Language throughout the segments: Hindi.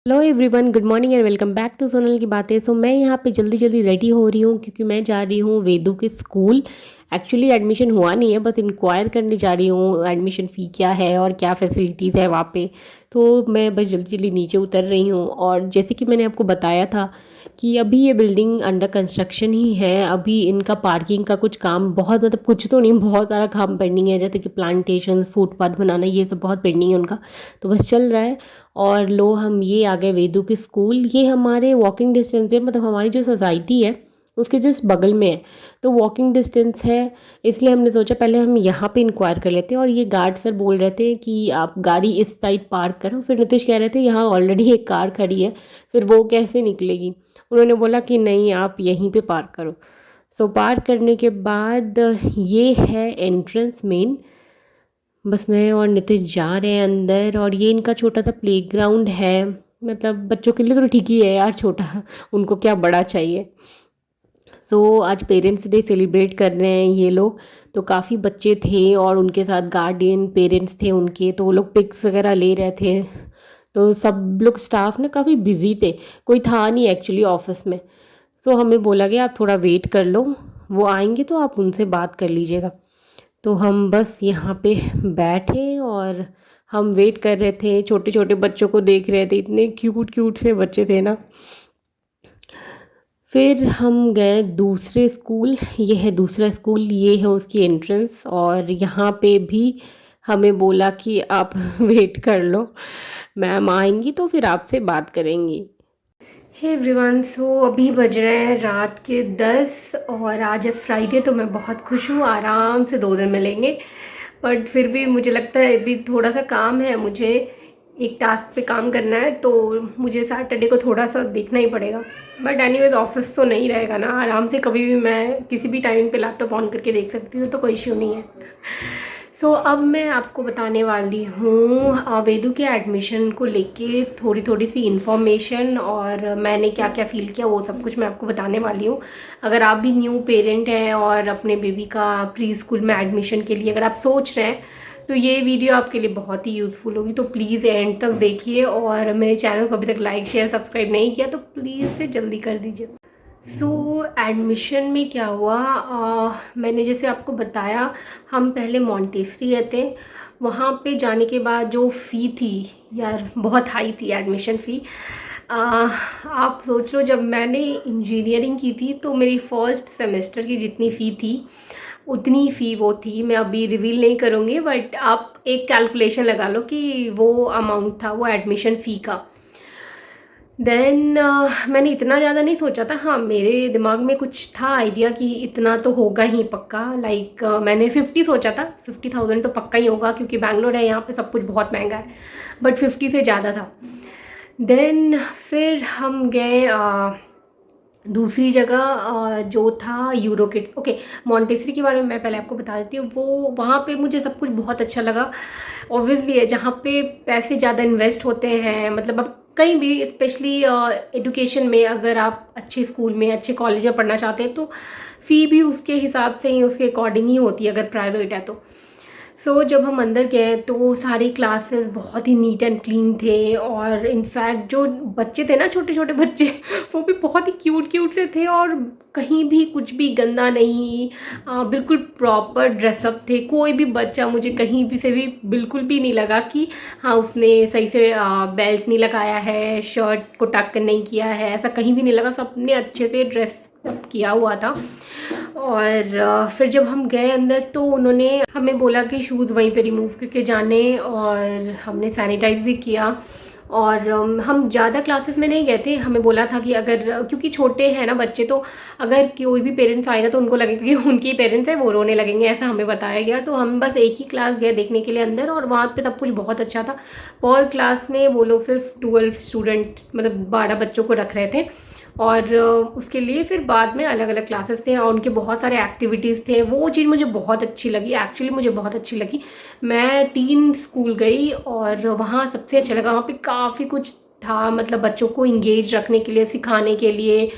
Hello everyone, good morning and welcome back to Sonal की बातें। सो मैं यहाँ पे जल्दी जल्दी रेडी हो रही हूँ क्योंकि मैं जा रही हूँ वेदू के स्कूल। एक्चुअली एडमिशन हुआ नहीं है, बस इंक्वायर करने जा रही हूँ एडमिशन फ़ी क्या है और क्या फैसिलिटीज़ है वहाँ पे। तो मैं बस जल्दी जल्दी नीचे उतर रही हूँ। और जैसे कि मैंने आपको बताया था कि अभी ये बिल्डिंग अंडर कंस्ट्रक्शन ही है। अभी इनका पार्किंग का कुछ काम बहुत, मतलब कुछ तो नहीं, बहुत सारा काम पेंडिंग है, जैसे कि प्लांटेशन, फुटपाथ बनाना, ये सब बहुत पेंडिंग है उनका। तो बस चल रहा है। और लो हम ये आ गए वेदू के स्कूल। ये हमारे वॉकिंग डिस्टेंस पे, मतलब हमारी जो सोसाइटी है उसके जस्ट बगल में है, तो वॉकिंग डिस्टेंस है। इसलिए हमने सोचा पहले हम यहाँ पे इंक्वायर कर लेते हैं। और ये गार्ड सर बोल रहे थे कि आप गाड़ी इस साइड पार्क करो। फिर नितिश कह रहे थे यहाँ ऑलरेडी एक कार खड़ी है, फिर वो कैसे निकलेगी। उन्होंने बोला कि नहीं, आप यहीं पे पार्क करो। सो पार्क करने के बाद ये है एंट्रेंस मेन। बस मैं और नितिश जा रहे हैं अंदर। और ये इनका छोटा सा प्लेग्राउंड है, मतलब बच्चों के लिए तो ठीक ही है यार, छोटा, उनको क्या बड़ा चाहिए। तो आज पेरेंट्स डे सेलिब्रेट कर रहे हैं ये लोग। तो काफ़ी बच्चे थे और उनके साथ गार्डियन पेरेंट्स थे उनके, तो वो लोग पिक्स वगैरह ले रहे थे। तो सब लोग स्टाफ ना काफ़ी बिजी थे, कोई था नहीं एक्चुअली ऑफिस में। तो हमें बोला गया आप थोड़ा वेट कर लो, वो आएंगे तो आप उनसे बात कर लीजिएगा। तो हम बस यहाँ पे बैठे और हम वेट कर रहे थे, छोटे छोटे बच्चों को देख रहे थे, इतने क्यूट क्यूट से बच्चे थे ना। फिर हम गए दूसरे स्कूल। ये है दूसरा स्कूल, ये है उसकी एंट्रेंस। और यहाँ पे भी हमें बोला कि आप वेट कर लो, मैम आएंगी तो फिर आपसे बात करेंगी। हे एवरीवन, सो अभी बज रहे हैं रात के 10 और आज है फ्राइडे। तो मैं बहुत खुश हूँ, आराम से 2 दिन मिलेंगे। बट फिर भी मुझे लगता है अभी थोड़ा सा काम है, मुझे एक टास्क पे काम करना है, तो मुझे सैटरडे को थोड़ा सा देखना ही पड़ेगा। बट एनीवेज ऑफिस तो नहीं रहेगा ना, आराम से कभी भी मैं किसी भी टाइमिंग पे लैपटॉप ऑन करके देख सकती हूँ, तो कोई इशू नहीं है। सो अब मैं आपको बताने वाली हूँ वेदू के एडमिशन को लेके थोड़ी थोड़ी सी इन्फॉर्मेशन, और मैंने क्या क्या फ़ील किया वो सब कुछ मैं आपको बताने वाली हूँ। अगर आप भी न्यू पेरेंट हैं और अपने बेबी का प्री स्कूल में एडमिशन के लिए अगर आप सोच रहे हैं, तो ये वीडियो आपके लिए बहुत ही यूज़फुल होगी। तो प्लीज़ एंड तक देखिए। और मेरे चैनल को अभी तक लाइक शेयर सब्सक्राइब नहीं किया तो प्लीज़ से जल्दी कर दीजिए। सो एडमिशन में क्या हुआ, मैंने जैसे आपको बताया, हम पहले मॉन्टेसरी गए थे। वहाँ पे जाने के बाद जो फ़ी थी यार, बहुत हाई थी एडमिशन फ़ी। आप सोच लो, जब मैंने इंजीनियरिंग की थी तो मेरी फर्स्ट सेमेस्टर की जितनी फ़ी थी उतनी फ़ी वो थी। मैं अभी रिवील नहीं करूँगी, बट आप एक कैलकुलेशन लगा लो कि वो अमाउंट था वो एडमिशन फ़ी का। देन मैंने इतना ज़्यादा नहीं सोचा था। हाँ, मेरे दिमाग में कुछ था आइडिया कि इतना तो होगा ही पक्का। लाइक मैंने 50 सोचा था, 50,000 तो पक्का ही होगा क्योंकि बैंगलोर है, यहाँ पे सब कुछ बहुत महंगा है। बट 50 से ज़्यादा था। देन फिर हम गए दूसरी जगह, जो था यूरो किड्स। ओके, मॉन्टेसरी के बारे में मैं पहले आपको बता देती हूँ। वो वहाँ पे मुझे सब कुछ बहुत अच्छा लगा। ऑब्वियसली है, जहाँ पे पैसे ज़्यादा इन्वेस्ट होते हैं, मतलब अब कहीं भी, स्पेशली एजुकेशन में, अगर आप अच्छे स्कूल में अच्छे कॉलेज में पढ़ना चाहते हैं तो फ़ी भी उसके हिसाब से ही, उसके अकॉर्डिंग ही होती है अगर प्राइवेट है तो। सो जब हम अंदर गए तो सारी क्लासेस बहुत ही नीट एंड क्लीन थे। और इनफैक्ट जो बच्चे थे ना, छोटे छोटे बच्चे, वो भी बहुत ही क्यूट क्यूट से थे। और कहीं भी कुछ भी गंदा नहीं, बिल्कुल प्रॉपर ड्रेसअप थे। कोई भी बच्चा मुझे कहीं भी से भी बिल्कुल भी नहीं लगा कि हाँ उसने सही से बेल्ट नहीं लगाया है, शर्ट को टक नहीं किया है, ऐसा कहीं भी नहीं लगा। सबने अच्छे से ड्रेस किया हुआ था। और फिर जब हम गए अंदर तो उन्होंने हमें बोला कि शूज़ वहीं पे रिमूव करके जाने, और हमने सैनिटाइज़ भी किया। और हम ज़्यादा क्लासेस में नहीं गए थे। हमें बोला था कि अगर, क्योंकि छोटे हैं ना बच्चे, तो अगर कोई भी पेरेंट्स आएगा तो उनको लगेगा कि उनकी पेरेंट्स हैं, वो रोने लगेंगे, ऐसा हमें बताया गया। तो हम बस एक ही क्लास गए देखने के लिए अंदर, और वहाँ पे सब कुछ बहुत अच्छा था। और क्लास में वो लोग सिर्फ 12 स्टूडेंट, मतलब 12 बच्चों को रख रहे थे। और उसके लिए फिर बाद में अलग अलग क्लासेस थे और उनके बहुत सारे एक्टिविटीज़ थे। वो चीज़ मुझे बहुत अच्छी लगी, एक्चुअली मुझे बहुत अच्छी लगी। मैं 3 स्कूल गई और वहाँ सबसे अच्छा लगा, वहाँ पे काफ़ी कुछ था, मतलब बच्चों को इंगेज रखने के लिए, सिखाने के लिए।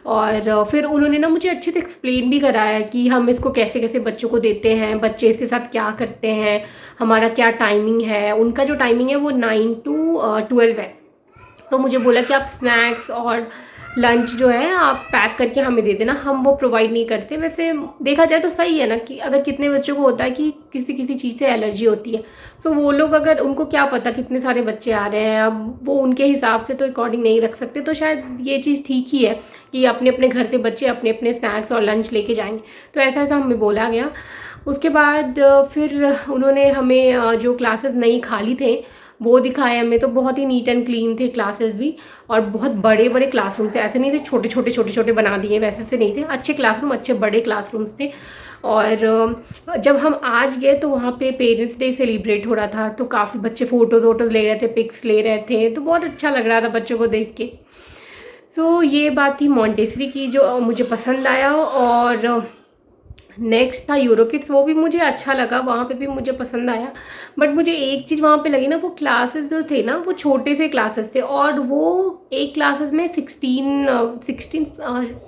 और फिर उन्होंने ना मुझे अच्छे से एक्सप्लेन भी कराया कि हम इसको कैसे कैसे बच्चों को देते हैं, बच्चे इसके साथ क्या करते हैं, हमारा क्या टाइमिंग है। उनका जो टाइमिंग है वो 9 to 12 है। तो मुझे बोला कि आप स्नैक्स और लंच जो है आप पैक करके हमें दे देना, हम वो प्रोवाइड नहीं करते। वैसे देखा जाए तो सही है ना, कि अगर कितने बच्चों को होता है कि किसी किसी चीज़ से एलर्जी होती है, तो वो लोग अगर उनको क्या पता कितने सारे बच्चे आ रहे हैं, अब वो उनके हिसाब से तो अकॉर्डिंग नहीं रख सकते। तो शायद ये चीज़ ठीक ही है कि अपने अपने घर से बच्चे अपने अपने स्नैक्स और लंच लेके जाएंगे। तो ऐसा ऐसा हमें बोला गया। उसके बाद फिर उन्होंने हमें जो क्लासेस नहीं खाली थे वो दिखाया हमें। तो बहुत ही नीट एंड क्लीन थे क्लासेस भी, और बहुत बड़े बड़े क्लासरूम से, ऐसे नहीं थे छोटे छोटे छोटे छोटे बना दिए, वैसे से नहीं थे, अच्छे क्लासरूम, अच्छे बड़े क्लासरूम्स थे। और जब हम आज गए तो वहाँ पे पेरेंट्स डे सेलिब्रेट हो रहा था, तो काफ़ी बच्चे फ़ोटोज़ वोटोज़ ले रहे थे, पिक्स ले रहे थे, तो बहुत अच्छा लग रहा था बच्चों को देख के। तो ये बात थी मॉन्टेसरी की जो मुझे पसंद आया। और नेक्स्ट था यूरोकिड्स, वो भी मुझे अच्छा लगा, वहाँ पे भी मुझे पसंद आया। बट मुझे एक चीज़ वहाँ पे लगी ना, वो क्लासेस जो थे ना वो छोटे से क्लासेस थे, और वो एक क्लासेस में 16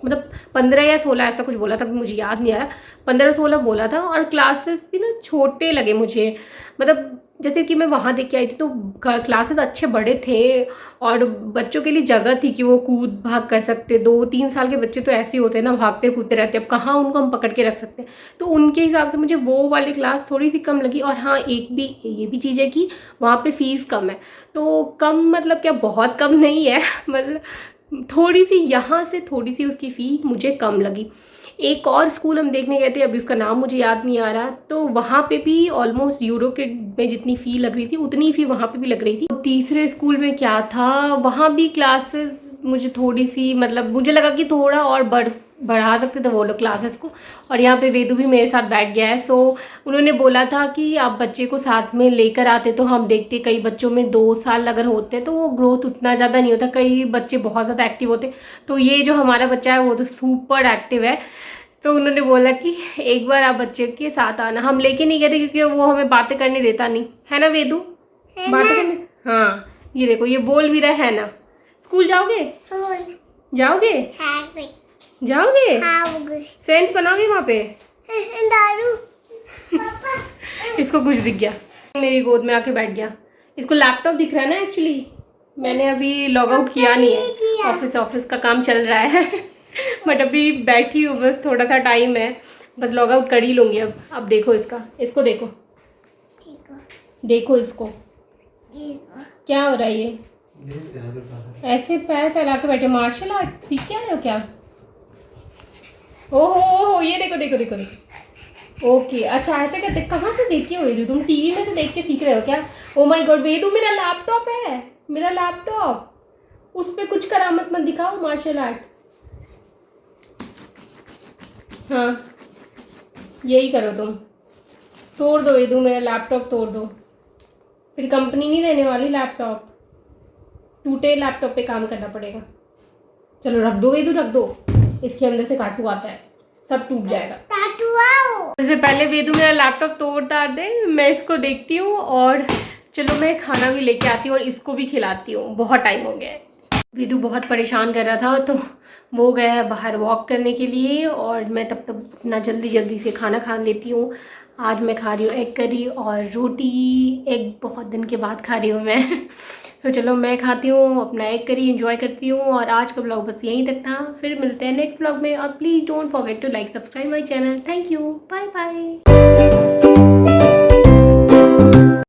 मतलब 15 या 16 ऐसा कुछ बोला था, मुझे याद नहीं आ रहा, 15-16 बोला था। और क्लासेस भी ना छोटे लगे मुझे, मतलब जैसे कि मैं वहाँ देख के आई थी तो क्लासेस अच्छे बड़े थे, और बच्चों के लिए जगह थी कि वो कूद भाग कर सकते। 2-3 साल के बच्चे तो ऐसे ही होते हैं ना, भागते कूदते रहते हैं, अब कहाँ उनको हम पकड़ के रख सकते हैं। तो उनके हिसाब से मुझे वो वाली क्लास थोड़ी सी कम लगी। और हाँ, एक भी ये भी चीज़ है कि वहाँ पे फ़ीस कम है। तो कम मतलब क्या, बहुत कम नहीं है मतलब थोड़ी सी, यहाँ से थोड़ी सी उसकी फ़ी मुझे कम लगी। एक और स्कूल हम देखने गए थे, अभी उसका नाम मुझे याद नहीं आ रहा, तो वहाँ पे भी ऑलमोस्ट यूरो के में जितनी फ़ी लग रही थी उतनी फ़ी वहाँ पे भी लग रही थी। तो तीसरे स्कूल में क्या था, वहाँ भी क्लासेस मुझे थोड़ी सी, मतलब मुझे लगा कि थोड़ा और बढ़ा सकते थे वो लोग क्लासेस को। और यहाँ पे वेदू भी मेरे साथ बैठ गया है। सो उन्होंने बोला था कि आप बच्चे को साथ में लेकर आते तो हम देखते, कई बच्चों में 2 साल अगर होते हैं तो वो ग्रोथ उतना ज़्यादा नहीं होता, कई बच्चे बहुत ज़्यादा एक्टिव होते। तो ये जो हमारा बच्चा है वो तो सुपर एक्टिव है। तो उन्होंने बोला कि एक बार आप बच्चे के साथ आना। हम लेके नहीं गए थे क्योंकि वो हमें बातें करने देता नहीं है ना वेदू, बातें करने। हाँ, ये देखो ये बोल भी रहा है ना। स्कूल जाओगे? जाओगे? जाओगे? फ्रेंड्स बनाओगे वहाँ पे? दारू इसको कुछ दिख गया, मेरी गोद में आके बैठ गया। इसको लैपटॉप दिख रहा है ना, एक्चुअली मैंने अभी लॉग आउट किया नहीं है, ऑफिस का काम चल रहा है बट अभी बैठी हूँ, बस थोड़ा सा टाइम है, बस लॉग आउट कर ही लूँगी अब। अब देखो इसको देखो, देखो इसको क्या हो रहा है, ये ऐसे पैर फैला के बैठे, मार्शल आर्ट सीख के आए हो क्या? ओहो, ये देखो देखो देखो देखो। ओके, अच्छा ऐसे करते, कहाँ से देखते हो वेदू, तुम टीवी में से देख के सीख रहे हो क्या? ओ माय गॉड वेदू, मेरा लैपटॉप है, मेरा लैपटॉप, उस पर कुछ करामत मत दिखाओ, मार्शल आर्ट। हाँ यही करो तुम, तोड़ दो वेदू, मेरा लैपटॉप तोड़ दो, फिर कंपनी नहीं देने वाली लैपटॉप, टूटे लैपटॉप पे काम करना पड़ेगा। चलो रख दो वेदू, रख दो, इसके अंदर से काटू आता है, सब टूट जाएगा। इससे पहले वेदू मेरा लैपटॉप तोड़ ताड़ दे, मैं इसको देखती हूँ, और चलो मैं खाना भी लेके आती हूँ और इसको भी खिलाती हूँ, बहुत टाइम हो गया है। वेदू बहुत परेशान कर रहा था तो वो गया है बाहर वॉक करने के लिए, और मैं तब तक अपना जल्दी जल्दी से खाना खा लेती हूँ। आज मैं खा रही हूँ एग करी और रोटी, एग बहुत दिन के बाद खा रही हूँ मैं तो चलो मैं खाती हूँ अपना एग करी, एंजॉय करती हूँ। और आज का ब्लॉग बस यहीं तक था, फिर मिलते हैं नेक्स्ट ब्लॉग में, और please don't forget to like subscribe my channel. Thank you, bye bye.